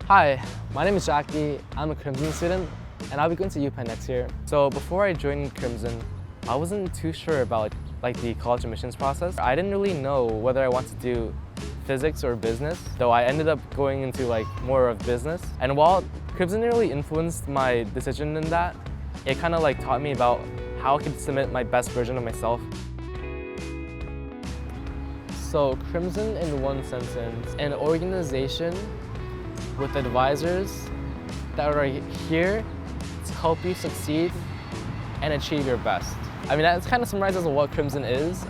Hi, my name is Jackie. I'm a Crimson student and I'll be going to UPenn next year. So before I joined Crimson, I wasn't too sure about the college admissions process. I didn't really know whether I wanted to do physics or business, though I ended up going into more of business. And while Crimson really influenced my decision in that, it kind of taught me about how I could submit my best version of myself. So Crimson, in one sentence, an organization with advisors that are here to help you succeed and achieve your best. I mean, that kind of summarizes what Crimson is,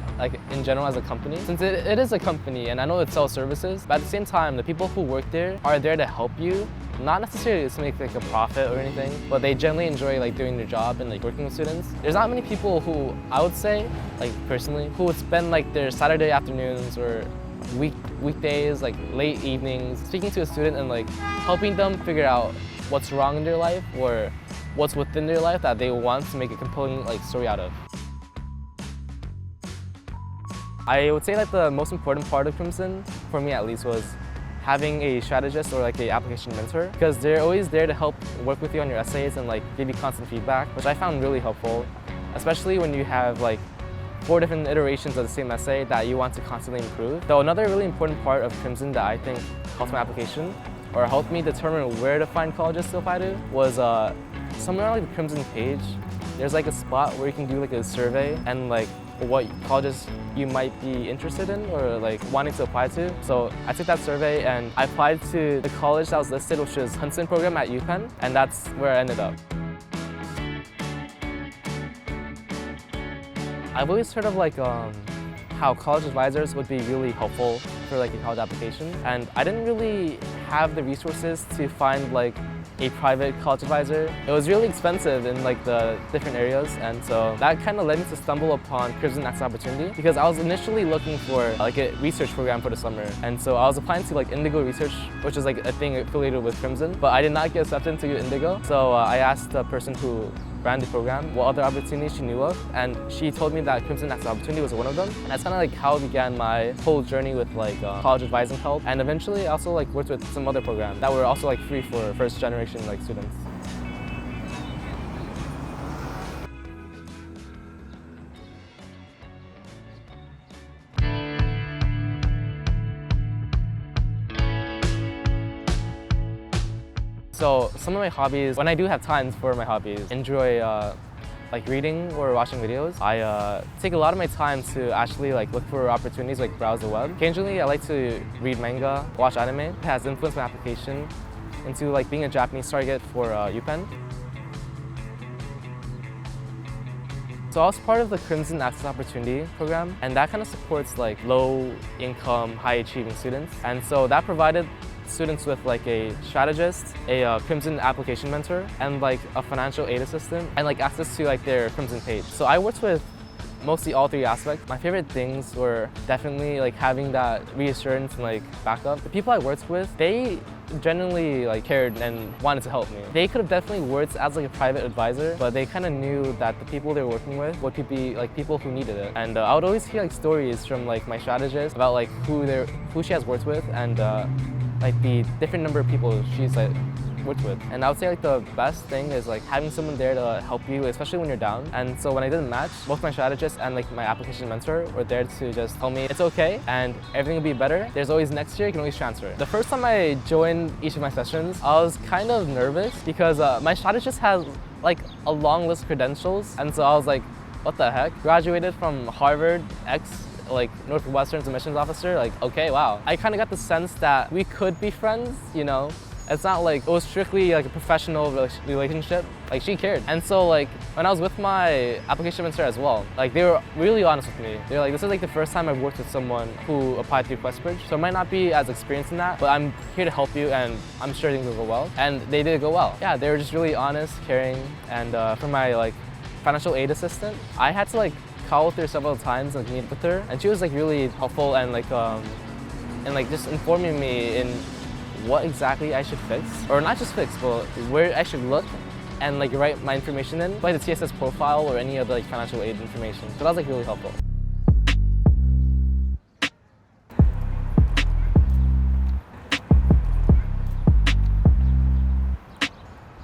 in general as a company. Since it is a company, and I know it sells services, but at the same time, the people who work there are there to help you, not necessarily to make a profit or anything, but they generally enjoy doing their job and working with students. There's not many people who, I would say, personally, who would spend their Saturday afternoons or weekdays, late evenings, speaking to a student and helping them figure out what's wrong in their life or what's within their life that they want to make a compelling story out of. I would say the most important part of Crimson, for me at least, was having a strategist or a application mentor, because they're always there to help work with you on your essays and give you constant feedback, which I found really helpful, especially when you have 4 different iterations of the same essay that you want to constantly improve. Though another really important part of Crimson that I think helped my application, or helped me determine where to find colleges to apply to, was somewhere on the Crimson page, there's a spot where you can do a survey and what colleges you might be interested in or wanting to apply to. So I took that survey and I applied to the college that was listed, which is Huntsman program at UPenn, and that's where I ended up. I've always heard of how college advisors would be really helpful for a college application, and I didn't really have the resources to find a private college advisor. It was really expensive in the different areas, and so that kind of led me to stumble upon Crimson Access Opportunity, because I was initially looking for a research program for the summer, and so I was applying to Indigo Research, which is a thing affiliated with Crimson, but I did not get accepted into Indigo. So I asked the person who ran the program what other opportunities she knew of, and she told me that Crimson Access Opportunity was one of them, and that's kind of how it began my whole journey with college advising help. And eventually I also worked with some other programs that were also free for first generation students. So some of my hobbies, when I do have time for my hobbies, enjoy reading or watching videos. I take a lot of my time to actually look for opportunities, browse the web. Occasionally I like to read manga, watch anime. It has influenced my application into being a Japanese target for UPenn. So I was part of the Crimson Access Opportunity program, and that kind of supports low income, high achieving students. And so that provided students with a strategist, a Crimson application mentor, and a financial aid assistant, and access to their Crimson page. So I worked with mostly all 3 aspects. My favorite things were definitely having that reassurance and backup. The people I worked with, they genuinely cared and wanted to help me. They could have definitely worked as a private advisor, but they kind of knew that the people they were working with would be people who needed it. And I would always hear stories from my strategist about who she has worked with and the different number of people she's worked with. And I would say the best thing is having someone there to help you, especially when you're down. And so when I didn't match, both my strategist and my application mentor were there to just tell me it's okay and everything will be better. There's always next year, you can always transfer. The first time I joined each of my sessions, I was kind of nervous because my strategist has a long list of credentials, and so I was what the heck? Graduated from Harvard, Northwestern's admissions officer, okay, wow. I kind of got the sense that we could be friends, It's not it was strictly a professional relationship. She cared. And so when I was with my application mentor as well, they were really honest with me. They were this is the first time I've worked with someone who applied through Questbridge, so I might not be as experienced in that, but I'm here to help you and I'm sure things will go well. And they did go well. Yeah, they were just really honest, caring, and for my financial aid assistant, I had to call with her several times, meet with her, and she was really helpful and just informing me in what exactly I should fix, or not just fix, but where I should look and write my information in, the TSS profile or any other financial aid information. So that was really helpful.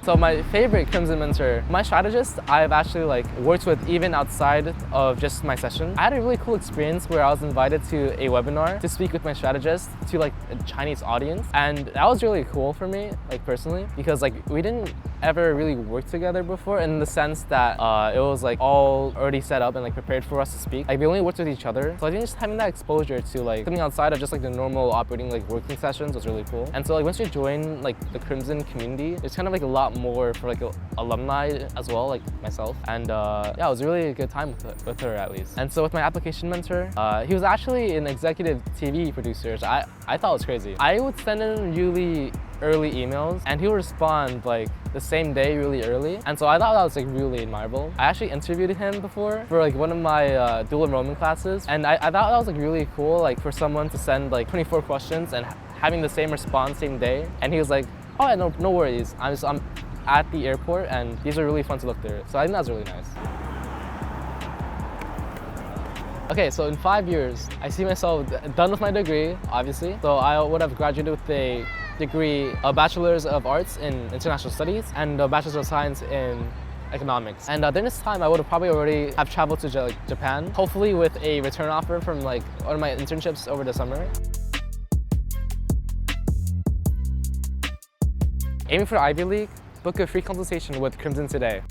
So my favorite Crimson mentor, my strategist, I've actually like worked with even outside of just my session. I had a really cool experience where I was invited to a webinar to speak with my strategist to like a Chinese audience, and that was really cool for me, like personally, because like we didn't ever really work together before in the sense that it was like all already set up and like prepared for us to speak. Like we only worked with each other, so I think just having that exposure to like something outside of just like the normal operating like working sessions was really cool. And so like once you join like the Crimson community, it's kind of like a lot more for like alumni as well, like myself. And yeah, it was really a good time with her at least. And so with my application mentor, he was actually an executive TV producer. So I thought it was crazy. I would send in really early emails and he would respond like the same day really early, and so I thought that was like really admirable. I actually interviewed him before for like one of my dual enrollment classes, and I thought that was like really cool, like for someone to send like 24 questions and having the same response same day. And he was like, oh yeah, no worries, I'm at the airport and these are really fun to look through. So I think that's really nice. Okay, so in 5 years, I see myself done with my degree, obviously. So I would have graduated with a degree, a Bachelor's of Arts in International Studies and a Bachelor's of Science in Economics. And during this time, I would have probably already have traveled to Japan, hopefully with a return offer from like one of my internships over the summer. Aiming for Ivy League, book a free consultation with Crimson today.